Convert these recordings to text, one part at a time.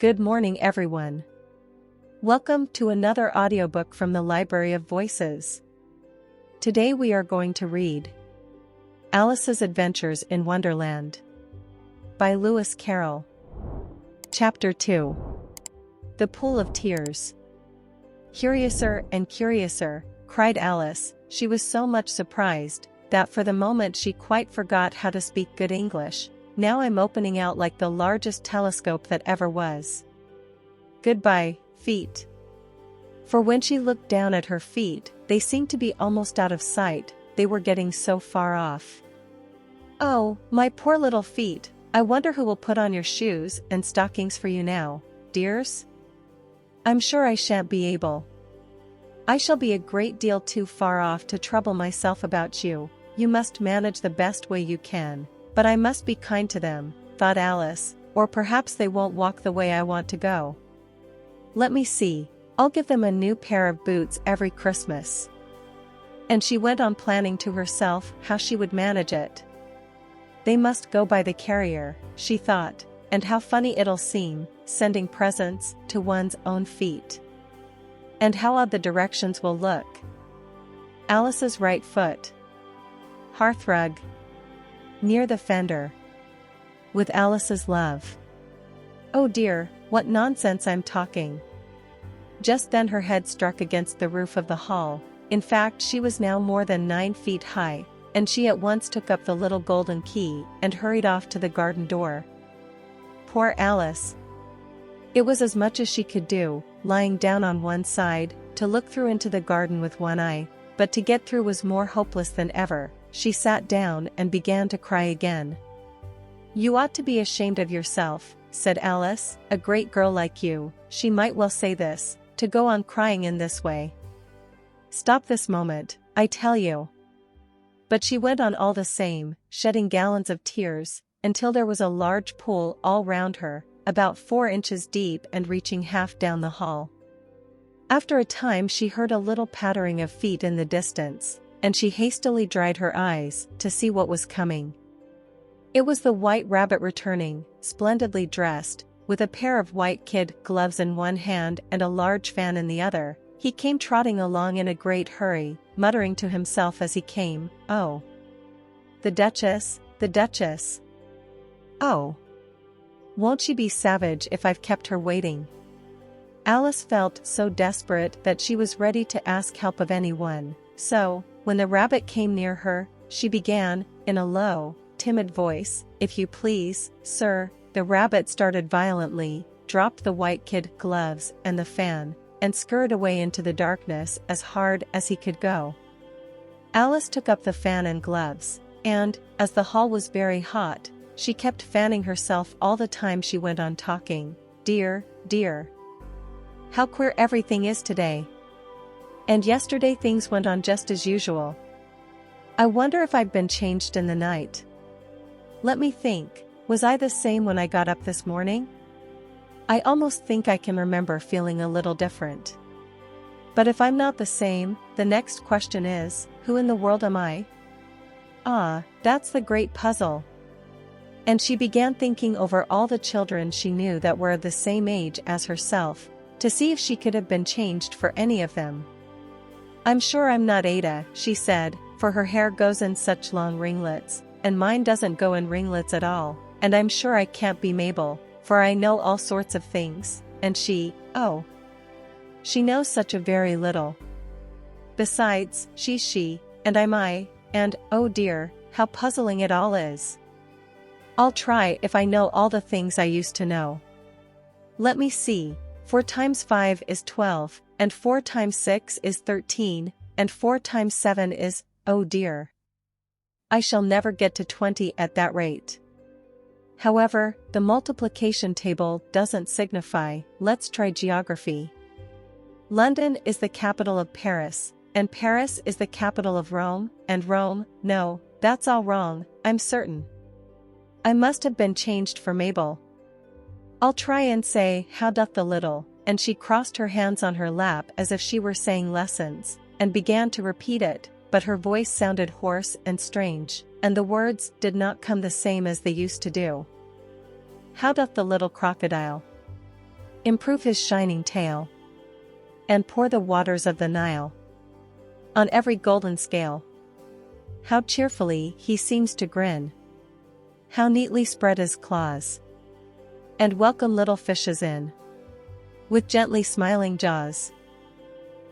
Good morning, everyone. Welcome to another audiobook from the Library of Voices. Today we are going to read Alice's Adventures in Wonderland by Lewis Carroll. Chapter 2. The Pool of Tears. Curiouser and curiouser, cried Alice. She was so much surprised that for the moment she quite forgot how to speak good English. Now I'm opening out like the largest telescope that ever was. Goodbye, feet. For when she looked down at her feet, they seemed to be almost out of sight, they were getting so far off. Oh, my poor little feet, I wonder who will put on your shoes and stockings for you now, dears? I'm sure I shan't be able. I shall be a great deal too far off to trouble myself about you. You must manage the best way you can. But I must be kind to them, thought Alice, or perhaps they won't walk the way I want to go. Let me see, I'll give them a new pair of boots every Christmas. And she went on planning to herself how she would manage it. They must go by the carrier, she thought, and how funny it'll seem, sending presents to one's own feet. And how odd the directions will look. Alice's right foot. Hearthrug. Near the fender. With Alice's love. Oh dear, what nonsense I'm talking. Just then her head struck against the roof of the hall. In fact, she was now more than 9 feet high, and she at once took up the little golden key and hurried off to the garden door. Poor Alice. It was as much as she could do, lying down on one side, to look through into the garden with one eye, but to get through was more hopeless than ever. She sat down and began to cry again. You ought to be ashamed of yourself, said Alice, a great girl like you, she might well say this, to go on crying in this way. Stop this moment, I tell you. But she went on all the same, shedding gallons of tears, until there was a large pool all round her, about 4 inches deep and reaching half down the hall. After a time she heard a little pattering of feet in the distance, and she hastily dried her eyes to see what was coming. It was the White Rabbit returning, splendidly dressed, with a pair of white kid gloves in one hand and a large fan in the other. He came trotting along in a great hurry, muttering to himself as he came, "Oh! The Duchess, the Duchess! Oh! Won't she be savage if I've kept her waiting?" Alice felt so desperate that she was ready to ask help of anyone, so, when the rabbit came near her, she began, in a low, timid voice, "If you please, sir." The rabbit started violently, dropped the white kid gloves and the fan, and scurried away into the darkness as hard as he could go. Alice took up the fan and gloves, and, as the hall was very hot, she kept fanning herself all the time she went on talking. Dear, dear. How queer everything is today. And yesterday things went on just as usual. I wonder if I've been changed in the night. Let me think, was I the same when I got up this morning? I almost think I can remember feeling a little different. But if I'm not the same, the next question is, who in the world am I? Ah, that's the great puzzle. And she began thinking over all the children she knew that were the same age as herself, to see if she could have been changed for any of them. I'm sure I'm not Ada, she said, for her hair goes in such long ringlets, and mine doesn't go in ringlets at all, and I'm sure I can't be Mabel, for I know all sorts of things, and she knows such a very little. Besides, she's she, and I'm I, and, oh dear, how puzzling it all is. I'll try if I know all the things I used to know. Let me see, 4 times 5 is 12, and 4 times 6 is 13, and 4 times 7 is, oh dear. I shall never get to 20 at that rate. However, the multiplication table doesn't signify, let's try geography. London is the capital of Paris, and Paris is the capital of Rome, and Rome, no, that's all wrong, I'm certain. I must have been changed for Mabel. I'll try and say, how doth the little, and she crossed her hands on her lap as if she were saying lessons, and began to repeat it, but her voice sounded hoarse and strange, and the words did not come the same as they used to do. How doth the little crocodile? improve his shining tail, and pour the waters of the Nile on every golden scale. How cheerfully he seems to grin, how neatly spread his claws, and welcome little fishes in, with gently smiling jaws.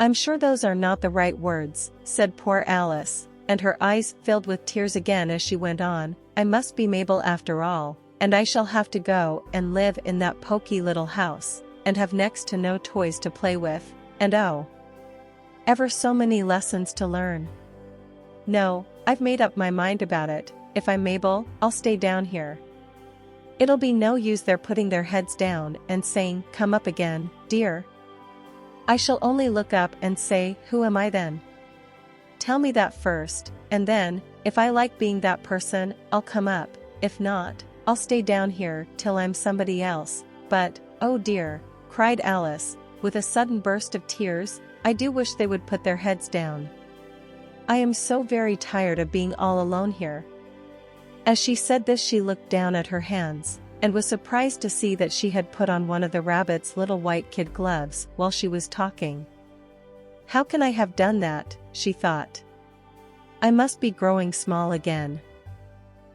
I'm sure those are not the right words, said poor Alice, and her eyes filled with tears again as she went on. I must be Mabel after all, and I shall have to go and live in that poky little house, and have next to no toys to play with, and oh, ever so many lessons to learn. No, I've made up my mind about it. If I'm Mabel, I'll stay down here. It'll be no use their putting their heads down and saying, come up again, dear. I shall only look up and say, who am I then? Tell me that first, and then, if I like being that person, I'll come up. If not, I'll stay down here till I'm somebody else. But, oh dear, cried Alice, with a sudden burst of tears, I do wish they would put their heads down. I am so very tired of being all alone here. As she said this, she looked down at her hands, and was surprised to see that she had put on one of the rabbit's little white kid gloves while she was talking. How can I have done that, she thought. I must be growing small again.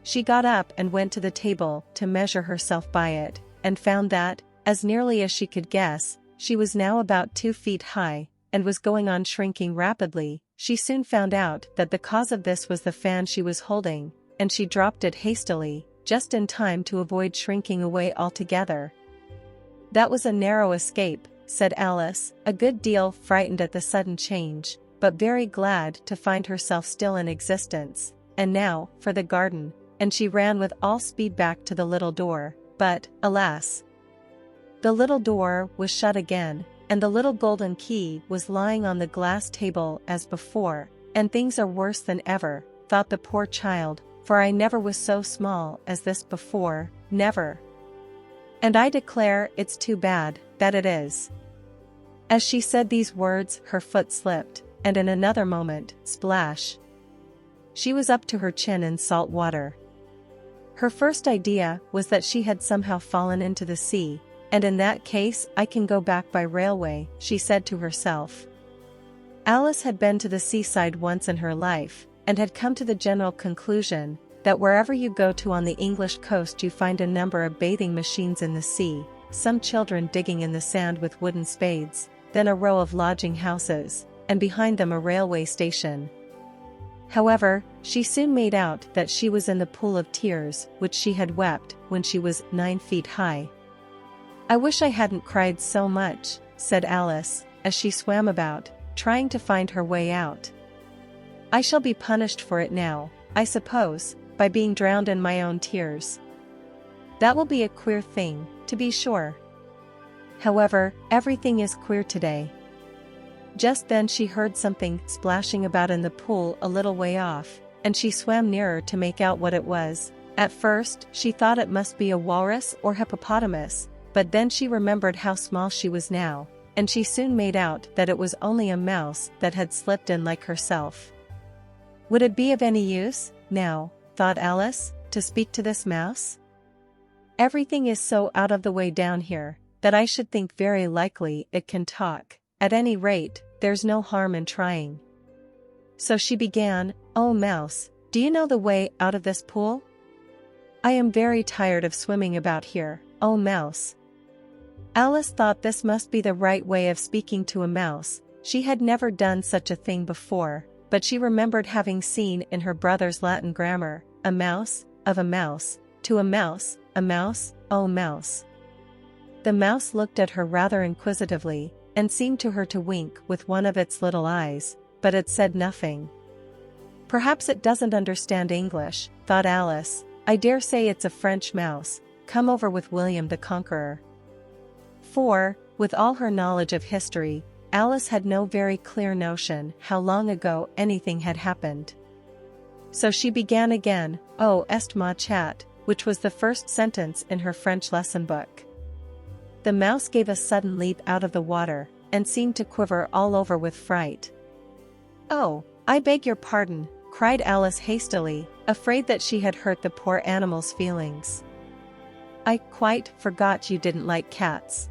She got up and went to the table to measure herself by it, and found that, as nearly as she could guess, she was now about 2 feet high, and was going on shrinking rapidly. She soon found out that the cause of this was the fan she was holding, and she dropped it hastily, just in time to avoid shrinking away altogether. That was a narrow escape, said Alice, a good deal frightened at the sudden change, but very glad to find herself still in existence. And now, for the garden, and she ran with all speed back to the little door, but, alas! The little door was shut again, and the little golden key was lying on the glass table as before. And things are worse than ever, thought the poor child, for I never was so small as this before, never. And I declare it's too bad, that it is. As she said these words, her foot slipped, and in another moment, splash! She was up to her chin in salt water. Her first idea was that she had somehow fallen into the sea, and in that case I can go back by railway, she said to herself. Alice had been to the seaside once in her life, and had come to the general conclusion that wherever you go to on the English coast you find a number of bathing machines in the sea, some children digging in the sand with wooden spades, then a row of lodging houses, and behind them a railway station. However, she soon made out that she was in the pool of tears which she had wept when she was 9 feet high. I wish I hadn't cried so much, said Alice, as she swam about, trying to find her way out. I shall be punished for it now, I suppose, by being drowned in my own tears. That will be a queer thing, to be sure. However, everything is queer today. Just then she heard something splashing about in the pool a little way off, and she swam nearer to make out what it was. At first, she thought it must be a walrus or hippopotamus, but then she remembered how small she was now, and she soon made out that it was only a mouse that had slipped in like herself. Would it be of any use, now, thought Alice, to speak to this mouse? Everything is so out of the way down here, that I should think very likely it can talk. At any rate, there's no harm in trying. So she began, Oh mouse, do you know the way out of this pool? I am very tired of swimming about here, oh mouse. Alice thought this must be the right way of speaking to a mouse. She had never done such a thing before, but she remembered having seen in her brother's Latin grammar, a mouse, of a mouse, to a mouse, oh mouse. The mouse looked at her rather inquisitively, and seemed to her to wink with one of its little eyes, but it said nothing. Perhaps it doesn't understand English, thought Alice. I dare say it's a French mouse, come over with William the Conqueror. For, with all her knowledge of history, Alice had no very clear notion how long ago anything had happened. So she began again, Oh, est ma chat, which was the first sentence in her French lesson book. The mouse gave a sudden leap out of the water, and seemed to quiver all over with fright. Oh, I beg your pardon, cried Alice hastily, afraid that she had hurt the poor animal's feelings. I quite forgot you didn't like cats.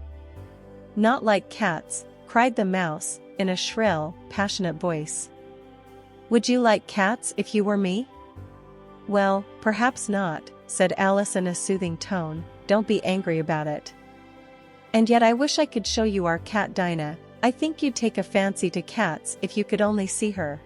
"Not like cats," cried the mouse, in a shrill, passionate voice. "Would you like cats if you were me?" "Well, perhaps not," said Alice in a soothing tone. "Don't be angry about it. And yet I wish I could show you our cat Dinah. I think you'd take a fancy to cats if you could only see her.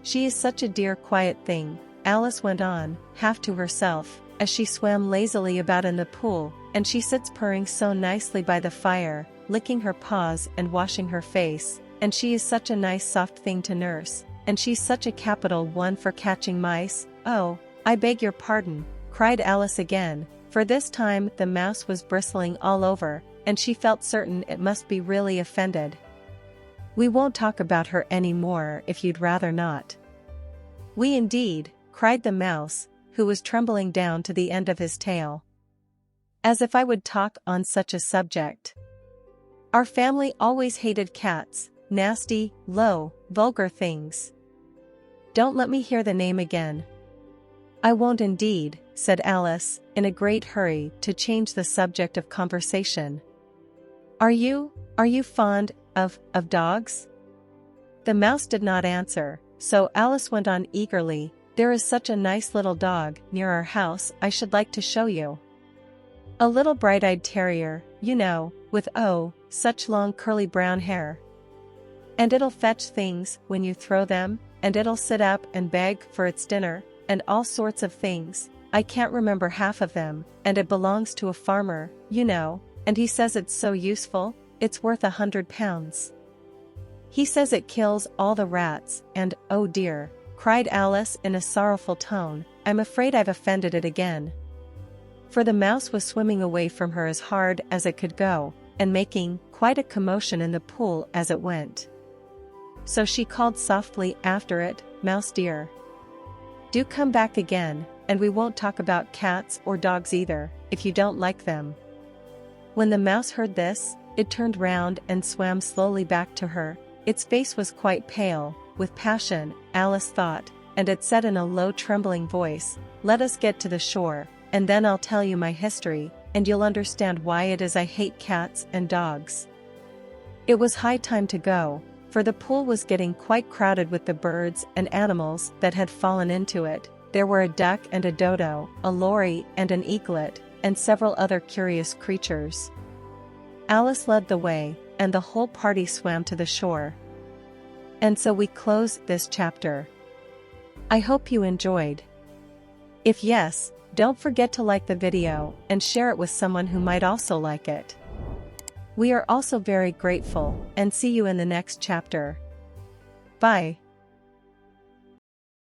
She is such a dear quiet thing," Alice went on, half to herself, as she swam lazily about in the pool, "and she sits purring so nicely by the fire, licking her paws and washing her face, and she is such a nice soft thing to nurse, and she's such a capital one for catching mice." "Oh, I beg your pardon," cried Alice again, for this time the mouse was bristling all over, and she felt certain it must be really offended. "We won't talk about her any more if you'd rather not." "We indeed," cried the mouse, who was trembling down to the end of his tail. "As if I would talk on such a subject. Our family always hated cats, nasty, low, vulgar things. Don't let me hear the name again." "I won't indeed," said Alice, in a great hurry to change the subject of conversation. Are you fond of dogs?" The mouse did not answer, so Alice went on eagerly. "There is such a nice little dog near our house I should like to show you. A little bright-eyed terrier, you know, with such long curly brown hair. And it'll fetch things when you throw them, and it'll sit up and beg for its dinner, and all sorts of things. I can't remember half of them, and it belongs to a farmer, you know, and he says it's so useful, it's worth £100. He says it kills all the rats, and oh dear," cried Alice in a sorrowful tone, "I'm afraid I've offended it again." For the mouse was swimming away from her as hard as it could go, and making quite a commotion in the pool as it went. So she called softly after it, "Mouse dear, do come back again, and we won't talk about cats or dogs either, if you don't like them." When the mouse heard this, it turned round and swam slowly back to her. Its face was quite pale, with passion, Alice thought, and it said in a low trembling voice, "Let us get to the shore, and then I'll tell you my history, and you'll understand why it is I hate cats and dogs." It was high time to go, for the pool was getting quite crowded with the birds and animals that had fallen into it. There were a duck and a dodo, a lory and an eaglet, and several other curious creatures. Alice led the way, and the whole party swam to the shore. And so we close this chapter. I hope you enjoyed. If yes, don't forget to like the video and share it with someone who might also like it. We are also very grateful, and see you in the next chapter. Bye.